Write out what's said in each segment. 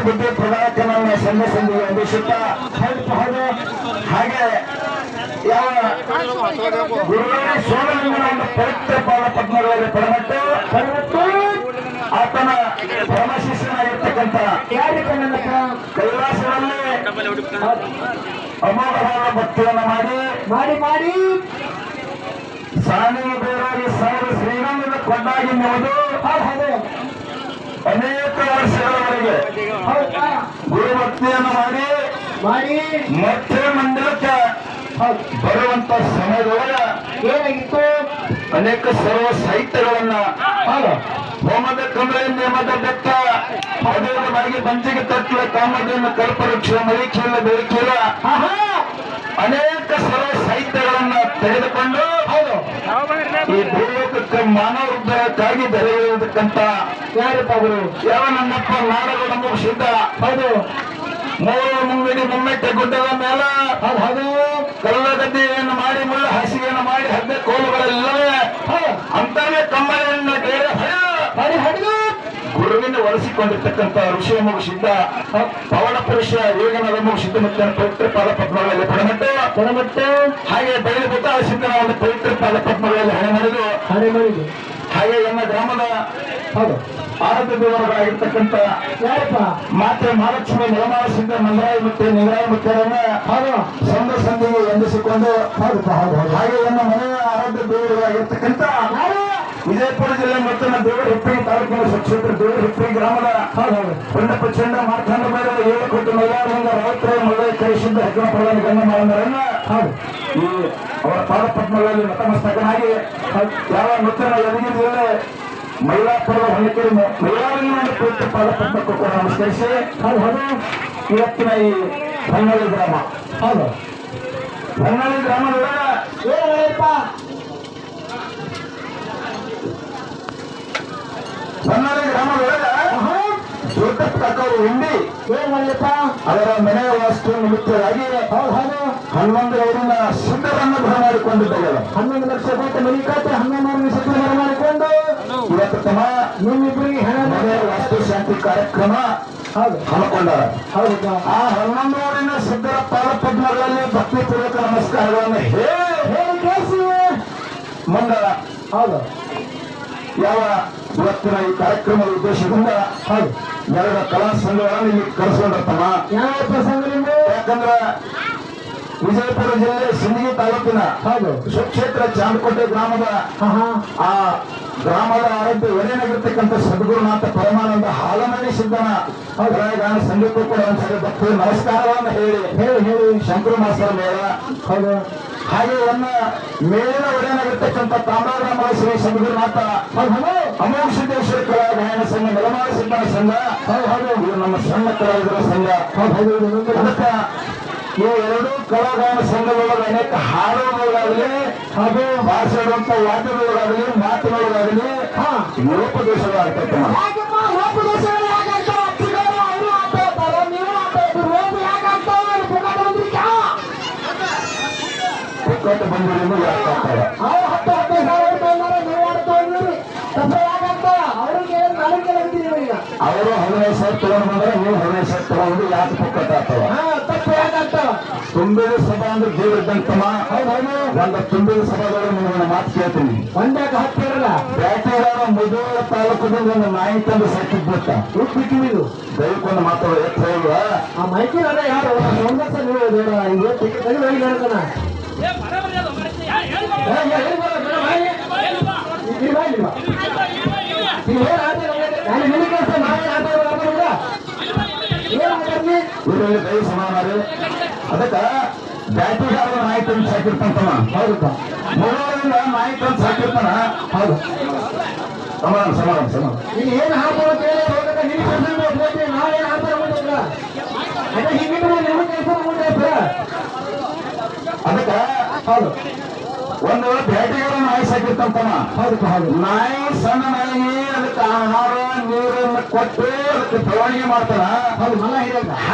ಬುದ್ಧಿ ಪ್ರಧಾನಕ್ಕೆ ಸಂಘ ಸಂಧಿಗೆ ಅಂದಿಸುತ್ತ ಹಾಗೆ ಯಾವ ಗುರುವಾರ ಸೋಮಲಿಂಗನ ಒಂದು ಪವಿತ್ರ ಪಾದ ಪದ್ಮಗಳಲ್ಲಿ ಪರಮಟ್ಟು ಆತನ ಪರಮ ಶಿಷ್ಯನಾಗಿರ್ತಕ್ಕಂಥ ಕೈಲಾಸದಲ್ಲಿ ಅಮೋಘವಾದ ಭಕ್ತಿಯನ್ನು ಮಾಡಿ ಸಾನಿಗೆ ಬೇರಾಗಿ ಸಾವಿರ ಶ್ರೀರಂಗದ ಕೊಂಡಾಗಿ ನೆನೆದು ಅನೇಕ ವರ್ಷಗಳವರೆಗೆ ಗುರುಭಕ್ತಿಯನ್ನು ಮಾಡಿ ಮತ್ತೆ ಮಂದಿರಕ್ಕೆ ಬರುವಂತ ಸಮಯದೊಳಗ ಏನಾಗಿತ್ತು ಅನೇಕ ಸರ್ವ ಸಾಹಿತ್ಯಗಳನ್ನ ಹೋಮದ ಕಮಲ ನೇಮದ ಬೆತ್ತ ಪದವಾಗಿ ಬಂಜಿಗೆ ತಟ್ಟಲ ಕಾಮಧೇನು ಕಲ್ಪವೃಕ್ಷ ಮರೀಕ್ಷಿಲ್ಲ ಬೆಳಕಿಲ್ಲ ಅನೇಕ ಸರ್ವ ಸಾಹಿತ್ಯಗಳನ್ನ ತೆಗೆದುಕೊಂಡು ಈ ಭೂಲೋಕಕ್ಕೆ ಮಾನವ ಉದ್ಧಾರಕ್ಕಾಗಿ ಬೆಳೆಯುವುದಕ್ಕಂತ ಯಾರಪ್ಪ ಅವರು ಯಾವ ನನ್ನಪ್ಪ ನಾಡಗೌಡ ಮುಗಿಸಿದ್ದ ಹೌದು ಮೂರು ಮುಂಗಡಿ ಮುಮ್ಮೆಟ್ಟೆ ಗುಡ್ಡದ ಮೇಲ ಅದು ಕಲ್ಲಗದ್ದೆಯನ್ನು ಮಾಡಿ ಮುಳ್ಳ ಹಾಸಿಗೆಯನ್ನು ಮಾಡಿ ಹದ್ದೆ ಕೋಲುಗಳೆಲ್ಲವೇ ಅಂತಾನೆ ಕಂಬಳಿಯನ್ನು ಹಡಿದು ಗುರುವಿನ ಒಲಿಸಿಕೊಂಡಿರ್ತಕ್ಕಂಥ ಋಷಿ ಮುಗಿಸಿದ್ದ ಪವನ ಪುರುಷ ಯೋಗನದ ಮುಗಿಸಿದ್ದ ಮತ್ತೆ ಪವಿತ್ರ ಪಾದ ಪದ್ಮಗಳಲ್ಲಿ ಪಡಮಟ್ಟು ಹಾಗೆ ಬಯಲು ಸಿದ್ಧನ ಒಂದು ಪವಿತ್ರ ಪಾದ ಪದ್ಮಗಳಲ್ಲಿ ಹಣೆ ಮಾಡಿದು ಹಾಗೆ ನಮ್ಮ ಗ್ರಾಮದ ಆರಾಧ್ಯ ದೇವರಾಗಿರ್ತಕ್ಕಂಥ ಮಾತೆ ಮಹಾಲಕ್ಷ್ಮಿ ನೆಲಮಾಳ ಸಿದ್ಧ ನಂದರಾಯ ಮತ್ತೆ ನಿಗರಾಯ ಮುಖ್ಯರನ್ನ ಸಂಘ ಸಂಧಿಗೆ ವಂದಿಸಿಕೊಂಡು ಹಾಗೆ ನಮ್ಮ ಮನೆಯ ಆರಾಧ್ಯ ದೇವರಾಗಿರ್ತಕ್ಕಂಥ ವಿಜಯಪುರ ಜಿಲ್ಲೆ ಮತ್ತು ದೇವರ ಹಿಪ್ಪಿ ತಾಲೂಕಿನ ಕ್ಷೇತ್ರ ದೇವರ ಹಿಪ್ಪಿ ಗ್ರಾಮದ ಪಂಡಪ್ಪ ಚಂಡ ಮಾರ್ತಾಂಡ ಮೇಲೆ 7 ಕೋಟಿ ಮೈಲಾರಲಿಂಗ ರಾವತ್ರ ಮಲ್ಲಯ್ಯ ಕೈಸಿದ್ದ ಹಗ್ಗನ ಪ್ರಧಾನ ಗಣ್ಯ ಮಾನವರನ್ನ ಈ ಅವರ ಪಾದ ಪದ್ಮಗಳಲ್ಲಿ ನತಮಸ್ತಕನಾಗಿ ಯಾವ ನೂತನ ಯದಗಿರಿ ಜಿಲ್ಲೆ ಮೈಲಾಪುರದ ಹೊಲಿಕೆರೆ ಮೈಲಾರಲಿಂಗ ಪವಿತ್ರ ಪಾದ ಪದ್ಮಕ್ಕೂ ಕೂಡ ನಮಸ್ಕರಿಸಿ ಇವತ್ತಿನ ಈ ಹೊನ್ನಳ್ಳಿ ಗ್ರಾಮ ಹೊನ್ನಳ್ಳಿ ಗ್ರಾಮದೊಳಗ ಹೊನ್ನಾಳಿ ಗ್ರಾಮದೊಳಗ ಜೋತಪ್ಪ ಕಾಕವರು ಹಿಂಡಿ ಅವರ ಮನೆಯ ವಾಸ್ತು ನಿಮಿತ್ತವಾಗಿ 11 ಅವರನ್ನ ಸಿದ್ಧರನ್ನ ಬರಮಾಡಿಕೊಂಡಿದ್ದಾರೆ 11 ಲಕ್ಷ ಕೋಟಿ ಮನೆ ಕಟ್ಟಿ 11 ಸಿದ್ಧ ಬರಮಾಡಿಕೊಂಡು ಇವತ್ತು ತಮ್ಮ ನಿಮ್ಮಿಬ್ಬರಿಗೆ ಮನೆಯ ವಾಸ್ತು ಶಾಂತಿ ಕಾರ್ಯಕ್ರಮ ಹಮ್ಮಿಕೊಂಡಾರ ಆ 11 ಅವರಿನ ಸಿದ್ಧರ ಪಾದ ಪದ್ಮಗಳಲ್ಲಿ ಭಕ್ತಿ ಪೂರ್ವಕ ನಮಸ್ಕಾರಗಳನ್ನು ಹೇಳಿ ಮುಂದ ಯಾವ ಇವತ್ತಿನ ಈ ಕಾರ್ಯಕ್ರಮದ ಉದ್ದೇಶದಿಂದ ಎರಡು ಕಲಾ ಸಂಘಗಳನ್ನು ಇಲ್ಲಿ ಕರೆಸ್ಕೊಂಡಿರ್ತಮ್ಮ ಯಾಕಂದ್ರ ವಿಜಯಪುರ ಜಿಲ್ಲೆ ಸಿಂದಗಿ ತಾಲೂಕಿನ ಸುಕ್ಷೇತ್ರ ಚಾಂದಕೋಟೆ ಗ್ರಾಮದ ಆ ಗ್ರಾಮದ ಆರೋಗ್ಯ ಒಡೆಯನಾಗಿರ್ತಕ್ಕಂಥ ಸದ್ಗುರುನಾಥ ಪರಮಾನಂದ ಹಾಲಮಣಿ ಸಿದ್ಧನ ಗಾನ ಸಂಘಕ್ಕೂ ಕೂಡ ಒಂದ್ಸರಿ ಭಕ್ತಿ ನಮಸ್ಕಾರವನ್ನು ಹೇಳಿ ಶಂಕರ ಮಾಸ್ತರ ಮೇಳ ಹಾಗೆ ಮೇಲಿನ ಒಡೆಯನಾಗಿರ್ತಕ್ಕಂಥ ತಾಮ್ರಗ್ರಾಮ ಶ್ರೀ ಸದ್ಗುರುನಾಥ ಅಮೋಘ ಸಿದ್ದೇಶ್ವರ ಕಲಾ ಗಾಯನ ಸಂಘ ನೆಲಮಾಳ ಸಿದ್ಧನ ಸಂಘ ಇದು ನಮ್ಮ ಸಣ್ಣ ಕಲಾವಿದರ ಸಂಘ ಅದಕ್ಕೆ ಈ ಎರಡೂ ಕಲಾಗಾಯನ ಸಂಘದೊಳಗೆ ಅನೇಕ ಹಾಡುಗಳಾಗಲಿ ಹಾಗೂ ಭಾಷೆಡುವಂತ ವಾದ್ಯಗಳಾಗಲಿ ಮಾತುಗಳಾಗಲಿ ಲೋಪದೋಷಗಳಾಗ್ತಕ್ಕ ಪುಕ್ಕಟ್ಟು ಬಂದಿರೋದು ಯಾಕಾಗ್ತದೆ ಅವರು 15,000 ತಗೊಂಡು ಬಂದ್ರೆ ನೀವು 15,000 ತಗೊಂಡು ಯಾಕೆ ಪುಕ್ಕಟ್ಟು ಆಗ್ತವ ತುಂಬಿದ ಸಭಾ ಅಂದ್ರೆ ದೇವರಿದ್ದಂತಮ್ಮ ಒಂದು ತುಂಬಿದ ಸಭಾದೊಳಗೆ ನಿಮ್ಗೆ ಮಾತು ಕೇಳ್ತೀನಿ ಒಂದಾಕ ಹತ್ತಿರಲ್ಲ ಬ್ಯಾಟಿಗಾರ ಮುಧೋಳ ತಾಲೂಕದಿಂದ ಒಂದು ನಾಯಿ ತಂದು ಸೈಕಿದ್ ಬಿಟ್ಟ ಉಟ್ಬಿಟ್ಟಿದ್ದು ದಯವಿಟ್ಟು ಮಾತಾಡೋ ಎತ್ತ ಹೇಳುವ ಆ ಮೈಕಿನ ಯಾರು ಒಂದರ್ಸ ನೀವು ಟಿಕೆಟ್ ಹೋಗಿ ಹೇಳ್ತಾನ ಕೈ ಸಮಾನ ಅದಕ್ಕ ಬ್ಯಾಟಿಗಾರ ನಾಯಿ ತಂದು ಸಾಕಿರ್ತಾನಮ್ಮ ಹೌದಾ ಮೂರರಿಂದ ನಾಯಿ ತಂದು ಸಾಕಿರ್ತಾನ ಹೌದು ಸಮಾನ ನೀನು ಏನು ಹಾಕೋಕೆ ನಾವೇನು ಹಾಕೋಲ್ಲ ಅದೇ ಹಿಂಗೆ ಅದಕ್ಕ ಹೌದು ಒಂದು ಬ್ಯಾಟಿಗಾರ ನಾಯಿ ಸಾಕಿರ್ತಂತಮ್ಮ ಹೌದು ನಾಯಿ ಸಣ್ಣ ನಾಯಿಗೆ ಅದಕ್ಕೆ ಆಹಾರ ನೀರನ್ನು ಕೊಟ್ಟು ಅದಕ್ಕೆ ಬೆಳವಣಿಗೆ ಮಾಡ್ತಾರ ಹೌದು ಮಲ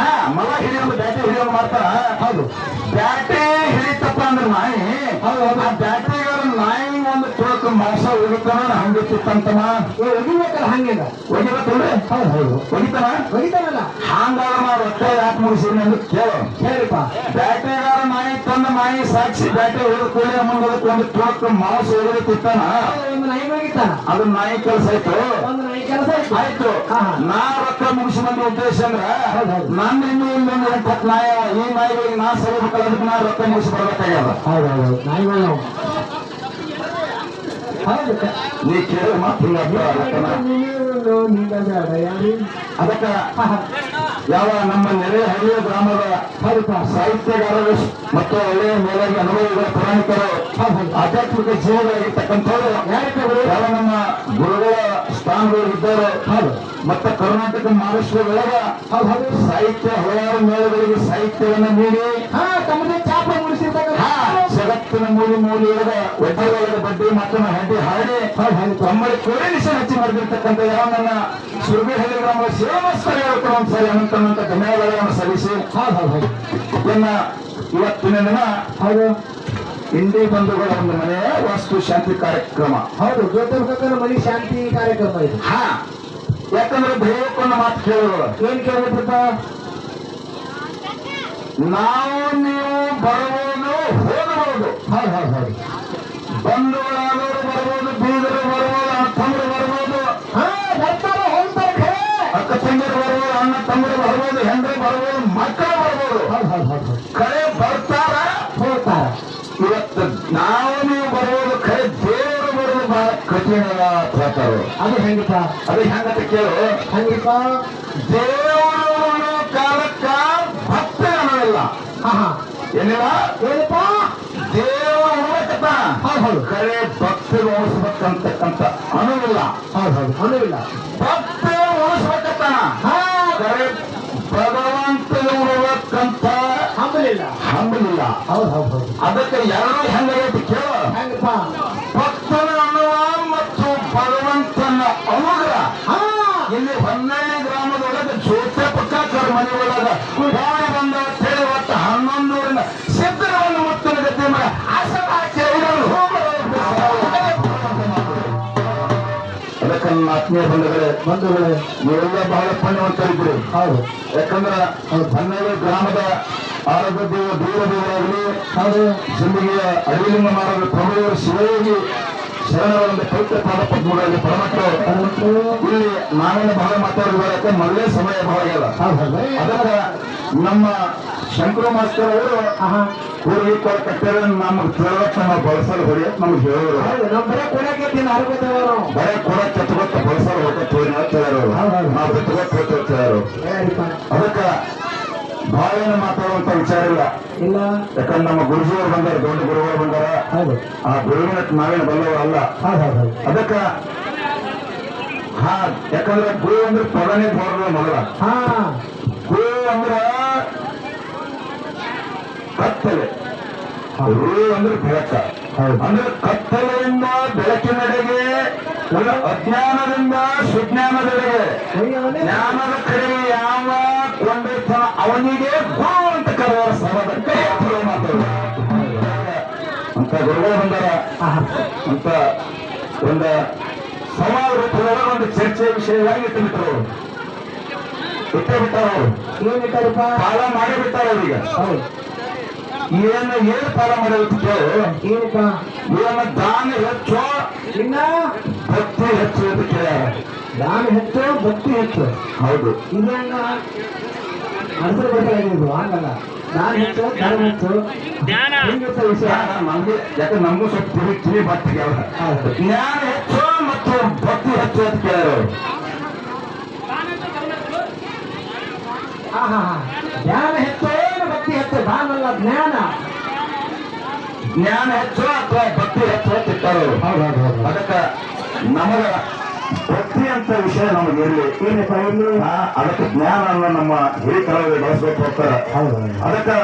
ಹಿಡಿಯೋದು ಬ್ಯಾಟಿ ಹಿಡಿಯೋದು ಮಾಡ್ತಾರ ಹೌದು ಬ್ಯಾಟಿ ಹಿಡಿತಪ್ಪ ಅಂದ್ರೆ ನಾಯಿ ಹೌದು ಆ ಬ್ಯಾಟಿಗಾರ ನಾಯಿ ಒಂದು ತುಳಕ ಮಾಂಸ ಒಗಿತಾನ ಹಂಗಿತ್ತಂತಮ್ಮ ಒಗಿಬೇಕಲ್ಲ ಹಂಗಿಲ್ಲ ಒಗಿಬೇಕಲ್ರಿ ಹೌದು ಹೌದು ಒಗಿತಾನ ಒಗಿತಾನಲ್ಲ ಹಂಗಾರ ನಾವು ರೊಕ್ಕ ಯಾಕೆ ಮುಗಿಸಿದ್ರಿ ಅಂತ ಹೇಳಿಪ್ಪ ಬ್ಯಾಟ್ರಿಗಾರ ನಾಯಿ ತಂದ ನಾಯಿ ಸಾಕ್ಷಿ ಬ್ಯಾಟ್ರಿ ಹೊಡೆದ ಕೂಲಿ ಮುಂದಕ್ಕೆ ಒಂದು ತುಳಕ ಮಾಂಸ ಒಗೆದು ತಿಂತಾನ ಒಂದು ನಾಯಿ ಒಗಿತಾನ ಅದು ನಾಯಿ ಕೆಲಸ ಆಯ್ತು ಒಂದು ನಾಯಿ ಕೆಲಸ ಆಯ್ತು ನಾ ರೊಕ್ಕ ಮುಗಿಸಿ ಬಂದ ಉದ್ದೇಶ ಅಂದ್ರ ನನ್ನ ಇನ್ನೂ ಇಲ್ಲೊಂದು 8 ನಾಯ ಈ ನಾಯಿಗಳಿಗೆ ನಾ ಸರಿಬೇಕಲ್ಲ ಅದಕ್ಕೆ ನಾ ರೊಕ್ಕ ಮುಗಿಸಿ ಬರ್ಬೇಕಾಗ್ಯದ ಹೌದು ಹೌದು ನಾಯಿಗಳು ಹೌದು ನೀ ಕೇಳಿ ಮಾತು ಅದಕ್ಕ ಯಾವ ನಮ್ಮ ನೆರೆ ಹಳ್ಳಿಯ ಗ್ರಾಮದ ಸಾಹಿತ್ಯಗಾರರು ಮತ್ತು ಒಳ್ಳೆಯ ಮೇಲಾಗಿ ಅನುಭವಿಗಳ ಪುರಾಣಿಕರು ಆಧ್ಯಾತ್ಮಿಕ ಜೀವಗಳಾಗಿರ್ತಕ್ಕಂಥವ್ರು ಯಾವ ನಮ್ಮ ಗುರುಗಳ ಸ್ಥಾನಗಳಿದ್ದಾರೆ ಮತ್ತೆ ಕರ್ನಾಟಕ ಮಹಾರಾಷ್ಟ್ರದೊಳಗ ಸಾಹಿತ್ಯ ಹಲವಾರು ಮೇಳಗಳಿಗೆ ಸಾಹಿತ್ಯವನ್ನು ನೀಡಿ ತಮ್ಮದೇ ಚಾಪ ಮೂಡಿಸಿರ್ತಕ್ಕ ಜಗತ್ತಿನ ಮೂಲೆಯೊಳಗ ಒಡ್ಡೆಯೊಳಗ ಬಡ್ಡಿ ಮಾತನ್ನ ಹಡ್ಡಿ ಹಾಡಿ ತಮ್ಮಲ್ಲಿ ಕೋರಿನಿಷ ಹಚ್ಚಿ ಮಾಡಿರ್ತಕ್ಕಂಥ ಯಾವ ನನ್ನ ಸುರ್ಬೇಹಳ್ಳಿ ಗ್ರಾಮದ ಸೇವಸ್ಥಳಗಳು ಒಂದ್ಸರಿ ಅನಂತ ಧನ್ಯವಾದಗಳನ್ನು ಸಲ್ಲಿಸಿ ಇನ್ನ ಇವತ್ತಿನ ದಿನ ಹಿಂದಿ ಬಂಧುಗಳ ಒಂದು ಮನೆಯ ವಾಸ್ತು ಶಾಂತಿ ಕಾರ್ಯಕ್ರಮ ಹೌದು ಜ್ಯೋತಿರ್ಬೇಕಂದ್ರೆ ಮನೆ ಶಾಂತಿ ಕಾರ್ಯಕ್ರಮ ಇದು ಯಾಕಂದ್ರೆ ದೈವಕ್ಕೊಂದು ಮಾತು ಕೇಳೋದು ಏನ್ ಕೇಳ್ಬೇಕಪ್ಪ ನಾವು ನೀವು ಬರಬಹುದು ಹೋಗಬಹುದು ಬಂಧುಗಳಾದವರು ಬರ್ಬೋದು ಬೀದರು ಬರ್ಬೋದು ಅಣ್ಣ ತಮ್ಮರು ಬರ್ಬೋದು ಬರ್ತಾರ ಹೋಗ್ತಾರೆ ಅಕ್ಕ ತಂಗಿರು ಬರ್ಬೋದು ಅಣ್ಣ ತಮ್ಮರು ಬರ್ಬೋದು ಹೆಂಡ್ರು ಬರ್ಬೋದು ಮಕ್ಕಳು ಬರ್ಬೋದು ಕರೆ ಬರ್ತಾರ ಹೋಗ್ತಾರ ಇವತ್ತು ನಾವು ನೀವು ಬರ್ಬೋದು ಕರೆ ದೇವರು ಬರೋದು ಬಹಳ ಕಠಿಣ ಪ್ರಕಾರ ಅದು ಹೆಂಗಪ್ಪ ಅದು ಹೆಂಗಂತ ಕೇಳು ಹೆಂಗಪ್ಪ ದೇವರು ಕಾಲಕ್ಕ ಭಕ್ತಿ ಅನ್ನೋದಿಲ್ಲ ಏನಿಲ್ಲ ಏನಪ್ಪ ದೇವರು ಉಳಿಸತ್ತ ಕರೆ ಭಕ್ತಿ ಉಳಿಸ್ಬೇಕಂತಕ್ಕಂತ ಅನುವಿಲ್ಲ ಅನುವಿಲ್ಲ ಭಕ್ತಿ ಉಳಿಸ್ಬೇಕತ್ತಾನ ಕರೆ ಭಗವಂತ ಉಳ್ಬೇಕಂತ ಹಂಬಲಿಲ್ಲ ಅದಕ್ಕೆ ಯಾರು ಹೆಂಗೈತಿ ಕೇಳ ಹೆಂಗಪ್ಪ ಭಕ್ತನ ಅನ್ನುವ ಮತ್ತು ಭಗವಂತನ ಅನುಗ್ರಹ ಇಲ್ಲಿ ಹೊನ್ನಳ್ಳಿ ಗ್ರಾಮದೊಳಗೆ ಜ್ಯೋತ್ಯಪಕ್ಕಾಕರ್ ಮನೆ ಒಳಗ ಕೋಣೆ ಬಂದ ಹೇಳಿ ಹೊತ್ತು 11 ಸಿದ್ಧರವನ್ನು ಮುತ್ತಿನ ಗತಿ ಮಗ ಅದಕ್ಕೆ ನನ್ನ ಆತ್ಮೀಯ ಬಂಧುಗಳೇ ನೀವೆಲ್ಲ ಬಹಳ ಪುಣ್ಯವಂತರಿದ್ರಿ ಹೌದು ಯಾಕಂದ್ರೆ ಹೊನ್ನಳ್ಳಿ ಗ್ರಾಮದ ಆರೋಗ್ಯ ದೇವ ದೂರ ದೇವರಾಗಲಿ ಜಿಂದಗಿಯ ಅಡಿಲಿಂಗ ಮಾರದ ಪ್ರಭುವರು ಶಿವಯೋಗಿ ಶರಣವರಿಂದ ಪವಿತ್ರ ಪಾದ ಪದ್ಮಗಳಲ್ಲಿ ಪರಮಟ್ಟರು ಇಲ್ಲಿ ನಾವೇನು ಬಹಳ ಮಾತಾಡಿದ್ರೆ ಮೊದಲೇ ಸಮಯ ಬಹಳ ಆಗ್ಯದ ಅದಕ್ಕೆ ನಮ್ಮ ಶಂಕರ ಮಾಸ್ತರ್ ಅವರು ಪೂರ್ವಿಕ ಕಟ್ಟಡ ನಮಗೆ ತಿಳವತ್ತ ನಾವು ಬಳಸಲು ಹೊಡೆಯತ್ ನಮ್ಗೆ ಹೇಳೋರು ಬರೇ ಕೂಡ ಕೆತ್ತಗೊತ್ತ ಬಳಸಲು ಹೊರಟರು ನಾವು ಕೆತ್ತಗೊತ್ತ ಹೇಳ್ಯಾರು ಅದಕ್ಕೆ ಬಹಳ ಏನು ಮಾತಾಡುವಂತ ವಿಚಾರ ಇಲ್ಲ ಯಾಕಂದ್ರೆ ನಮ್ಮ ಗುರುಜಿಯವರು ಬಂದಾರ ದೊಡ್ಡ ಗುರುಗಳು ಬಂದಾರ ಆ ಗುರುವಿನ ನಾವೇನು ಬಂದವರು ಅಲ್ಲ ಅದಕ್ಕ ಯಾಕಂದ್ರೆ ಗುರು ಅಂದ್ರೆ ಪದನೇ ಬೋರ್ನ ಮೊದಲ ಗುರು ಅಂದ್ರ ಕತ್ತಲೆ ಗುರು ಅಂದ್ರೆ ಬೆಳಕ ಅಂದ್ರೆ ಕತ್ತಲೆಯಿಂದ ಬೆಳಕಿನೆಡೆಗೆ ಅಜ್ಞಾನದಿಂದ ಸುಜ್ಞಾನದೆಡೆಗೆ ಜ್ಞಾನದ ಕಡೆಗೆ ಯಾವ ಕೊಂಡೈತನ ಅವನಿಗೆ ಗುರು ಅಂತ ಕರೆಯುವ ಸಮದಕ್ಕೆ ಮಾತಾಡುವ ಅಂತ ಗುರುಗಳು ಬಂದಾರ ಅಂತ ಒಂದು ಸವಾಲು ರೂಪದೊಳಗೆ ಒಂದು ಚರ್ಚೆ ವಿಷಯವಾಗಿ ಇಟ್ಟುಬಿಟ್ಟರು ಅವರು ಪಾಲ ಮಾಡಿಬಿಟ್ಟಾರ ಅವ್ರೀಗ ಏನು ಪಾಲ ಮಾಡೋದು ಕೇಳು ಏನಪ್ಪ ಏನು ದಾನ ಹೆಚ್ಚು ಇನ್ನ ಭಕ್ತಿ ಹೆಚ್ಚು ಅಂತ ಕೇಳ್ಯಾರ ದಾನ ಹೆಚ್ಚು ಭಕ್ತಿ ಹೆಚ್ಚು ಹೌದು ಇದನ್ನ ಅರ್ಥ ಬೇಕಾಗಿದ್ದು ಹಂಗಲ್ಲ ದಾನ ಹೆಚ್ಚು ಧರ್ಮ ಹೆಚ್ಚು ಹಿಂಗಿರ್ತ ವಿಷಯ ನಮ್ಗೆ ಯಾಕಂದ್ರೆ ನಮಗೂ ಸ್ವಲ್ಪ ಕಿವಿ ಬರ್ತೀವಿ ಜ್ಞಾನ ಹೆಚ್ಚು ಮತ್ತು ಭಕ್ತಿ ಹೆಚ್ಚು ಅಂತ ಕೇಳ್ಯಾರ ಜ್ಞಾನ ಹೆಚ್ಚು ಏನು ಭಕ್ತಿ ಹೆಚ್ಚು ದಾನ ಅಲ್ಲ ಜ್ಞಾನ ಹೆಚ್ಚು ಅಥವಾ ಭಕ್ತಿ ಹೆಚ್ಚು ಅಂತ ಇಟ್ಟಾರ ಅದಕ್ಕೆ ನಮಗ ಭಕ್ತಿ ಅಂತ ವಿಷಯ ನಮಗೆ ಇರಲಿ ಅದಕ್ಕೆ ಜ್ಞಾನವನ್ನು ನಮ್ಮ ಹಿರಿಕರಲ್ಲಿ ಬಳಸ್ಬೇಕು ಹೋಗ್ತಾರೆ ಅದಕ್ಕೆ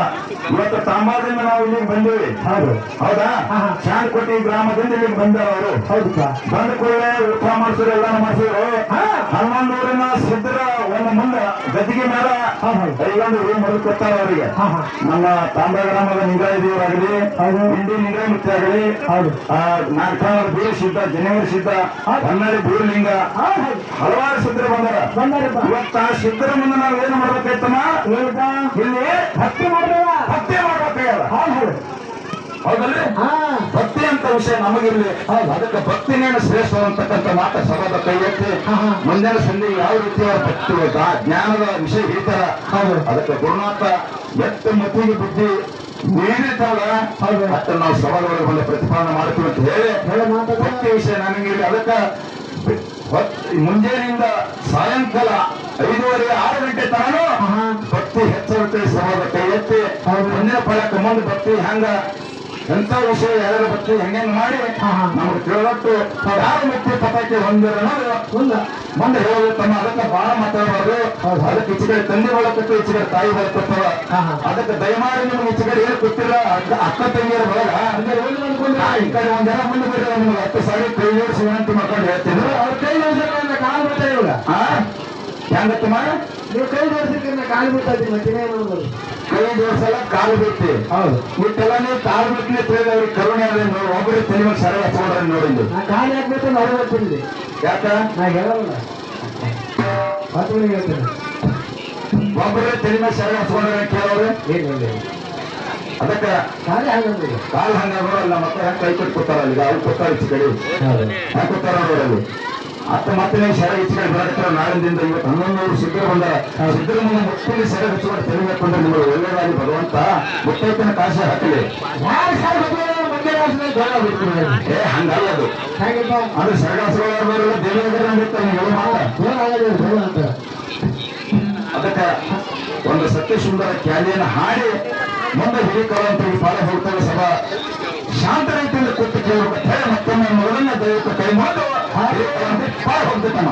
ಇವತ್ತು ತಾಂಬಾದಿಂದ ನಾವು ಇಲ್ಲಿಗೆ ಬಂದೇವಿ ಹೌದಾ ಚಾಂದ್ಕೋಟಿ ಗ್ರಾಮದಿಂದ ಇಲ್ಲಿಗೆ ಬಂದಾರ ಅವರು ಬಂದ ಕೂಡಲೇ ಊಟ ಮಾಡಿಸಿದ್ರು ಎಲ್ಲ ಮಾಡಿಸಿದ್ರು 11 ಊರಿನ ಸಿದ್ಧರ ಒಂದು ಮುಂದೆ ಗದಿಗೆ ಮೇಲ ಹಾ ಹಾ ಕೈಗೊಂಡು ರೂಮ್ ಹೊಡೆದು ಕೊಡ್ತಾರೆ ಅವರಿಗೆ. ಹಾ ಹಾ ನಮ್ಮ ತಾಂಬಾ ಗ್ರಾಮದ ನಿಂಗಾಯದೇವರಾಗಲಿ, ಹೌದು ಇಂಡಿ ನಿಂಗಾಯಮೂರ್ತಿ ಆಗಲಿ, ಹೌದು ನಾಲ್ಕಾವರ ಬೀರ ಸಿದ್ಧ, ಜನವರಿ ಸಿದ್ಧ, ಹೊನ್ನಾಳಿ ಬೀರಲಿಂಗ, ಹೌದು ಹಲವಾರು ಸಿದ್ಧರು ಬಂದಾರ. ಬಂದಾರಪ್ಪ. ಇವತ್ತ ಆ ಸಿದ್ಧರ ಮುಂದೆ ನಾವು ಏನು ಮಾಡ್ಬೇಕಾಯ್ತಮ್ಮ? ಏನಪ್ಪ ಇಲ್ಲಿ ಭಕ್ತಿ ಮಾಡ್ಬೇಡ. ಭಕ್ತಿ ಮಾಡ್ಬೇಕಾಗಲ್ಲ. ಹೌದು ಹೌದು ಹೌದಲ್ರಿ? ಹಾ ಭಕ್ತಿ ಅಂತ ವಿಷಯ ನಮಗಿರ್ಲಿ. ಹೌದು. ಅದಕ್ಕೆ ಭಕ್ತಿನೇನು ಶ್ರೇಷ್ಠ ಅಂತಕ್ಕಂಥ ಮಾತ ಸಭಾದ ಕೈ ಎತ್ತಿ ಹಾ ಹಾ ಮುಂದಿನ ಸಂಧಿ ಯಾವ ರೀತಿಯ ಭಕ್ತಿ ಜ್ಞಾನದ ವಿಷಯ ಹೇಳ್ತಾರ. ಹೌದು ಅದಕ್ಕೆ ಗುರುನಾಥ ಎತ್ತ ಮತಿಗೆ ಬುದ್ಧಿ ನೀಡಿರ್ತಾವಲ್ಲ, ಹೌದು ಮತ್ತೆ ನಾವು ಸಭಾದೊಳಗೆ ಬಂದು ಪ್ರತಿಪಾದನೆ ಮಾಡ್ತೀವಿ ಅಂತ ಹೇಳಿ ಹೇಳ ಮಾತಾಡ. ಭಕ್ತಿ ವಿಷಯ ನನಗಿರ್ಲಿ. ಅದಕ್ಕೆ ಮುಂಜಾನೆಯಿಂದ ಸಾಯಂಕಾಲ 5:30 6 ಗಂಟೆ ತನೂ ಹಾ ಹಾ ಭಕ್ತಿ ಹೆಚ್ಚಾಗುತ್ತೆ. ಸಭಾದ ಕೈ ಎತ್ತಿ ಹೌದು. ಮುಂದಿನ ಫಲಕ್ಕೆ ಮುಂದೆ ಭಕ್ತಿ ಹಂಗ ಎಂತ ವಿಷಯ ಯಾರು ಭಕ್ತಿ ಹೆಂಗ್ ಮಾಡಿ ಹಾ ಹಾ ನಮ್ಗೆ ಕೇಳೋಟ್ಟು ಯಾರು ಮುಖ್ಯ ಪತಾಕೆ ಹೊಂದಿರ ಅನ್ನೋದು ಇಲ್ಲ ಮುಂದೆ ಹೇಳುತ್ತಮ್ಮ. ಅದಕ್ಕೆ ಬಹಳ ಮಾತಾಡಬಾರ್ದು. ಹೌದು. ಅದಕ್ಕೆ ಈಚೆ ಕಡೆ ತಂದೆ ಬಳಕತ್ತು, ಈಚೆ ಕಡೆ ತಾಯಿ ಬಳಕತ್ತವ. ಹಾ ಹಾ ಅದಕ್ಕೆ ದಯಮಾಡಿ ನಿಮ್ಗೆ ಈಚೆ ಕಡೆ ಏನು ಗೊತ್ತಿಲ್ಲ. ಅಕ್ಕ ತಂಗಿಯರ ಬಳಗ ಈ ಕಡೆ ಒಂದ್ ಜನ ಮುಂದೆ ಬಿಟ್ಟರೆ ನಿಮ್ಗೆ 10 ಸಾರಿ ಕೈ ಜೋಡಿಸಿ ವಿನಂತಿ ಮಾಡ್ಕೊಂಡು ಹೇಳ್ತೀನಿ. ಅವ್ರ ಕೈ ಜೋಡಿಸಿದ್ರೆ ಕಾಲು ಬಿಡ್ತಾ ಇವಾಗ. ಹೆಂಗತ್ತಮ್ಮ? ನೀವು ಕೈ ಜೋಡಿಸಿದ್ರೆ ಕಾಲು ಬಿಡ್ತಾ ಇದ್ದೀನಿ ಮತ್ತೆ ಇನ್ನೇನು ಮಾಡೋದು? ಕೈ ಜೋಡಿಸಲ್ಲ, ಕಾಲು ಬಿಡ್ತಿ. ಹೌದು ಇಟ್ಟೆಲ್ಲ ನೀವು ಕಾಲು ಬಿಡ್ತೀನಿ ತಿಳಿದ ಅವ್ರಿಗೆ ಕರುಣೆ ಆದ್ರೆ ಒಬ್ಬರಿಗೆ ತಲೆ ಮೇಲೆ ಸರಿ ಹಚ್ಕೊಂಡ್ರೆ ನೋಡಿದ್ದು ನಾ ಕಾಲು ಹಾಕ್ಬೇಕು ನಾವು ಬರ್ತೀನಿ. ಯಾಕ? ನಾ ಹೇಳಲ್ಲ 10 ಮನೆಗೆ ಹೇಳ್ತೇನೆ. ಒಬ್ಬರೇ ತಲೆ ಮೇಲೆ ಸರಿ ಹಚ್ಕೊಂಡ್ರೆ ಕೇಳೋರು ಏನಿಲ್ಲ ಅದಕ್ಕೆ ಕಾಲೇ ಹಾಗಂದ್ರೆ ಕಾಲು ಹಂಗ ನೋಡಲ್ಲ. ಮತ್ತೆ ಹೆಂಗ್ ಕೈ ಕಟ್ಟಿ ಕೊಡ್ತಾರ ಅಲ್ಲಿ ಅವ್ರು ಕೊಡ್ತಾರ ಈಚೆ ಕಡೆ ಹೆಂಗ್ ಕೊಡ್ತಾರ ನೋಡಲ್ಲಿ. ಮತ್ತೆ ನೀವು ಸೆರೆ ಈಚೆ ಕಡೆ ಬರಕತ್ತಾರ. ನಾಳಿಂದ ಇವತ್ತು 11 ಸಿದ್ಧರು ಬಂದಾರ. ಸಿದ್ಧರ ಮುಂದೆ ಮುಟ್ಟಿಗೆ ಸೆರೆ ಹಚ್ಕೊಂಡು ತಲೆ ಹಾಕೊಂಡ್ರೆ ನಿಮಗೆ ಒಳ್ಳೆಯದಾಗಿ ಭಗವಂತ ಮುತ್ತೈತನ ಕಾಶಿ ಹಾಕಲಿ. ಯಾರು ಸಾಲ ಮಂಡ್ಯ ಜೋಳ ಬಿಡ್ತೀನಿ ಹಂಗಲ್ಲ ಅದು. ಹಾಗಪ್ಪ ಅದು ಸರಗಾಸುಗಳಲ್ಲ ದೇವೇಂದ್ರ ಅಂದಿರ್ತಾರೆ ನೀವು ಮಾತ. ಜೋಳ ಆಗಲ್ಲ ಜೋಳ ಅಂತ. ಅದಕ್ಕೆ ಒಂದು ಸತ್ಯ ಸುಂದರ ಕ್ಯಾಲಿಯನ್ನು ಹಾಡಿ ಮುಂದೆ ಹಿರಿಕರುವಂತ ಈ ಪಾಲ ಹೋಗ್ತಾರೆ. ಸಭಾ ಶಾಂತ ರೀತಿಯಿಂದ ಕೂತು ಕೇಳಬೇಕು. ಮತ್ತೊಮ್ಮೆ ಮೊದಲನೇ ದಯವಿಟ್ಟು ಕೈ ಮಾಡಿ ಪಾಲ ಹೋಗ್ತೈತಮ್ಮ.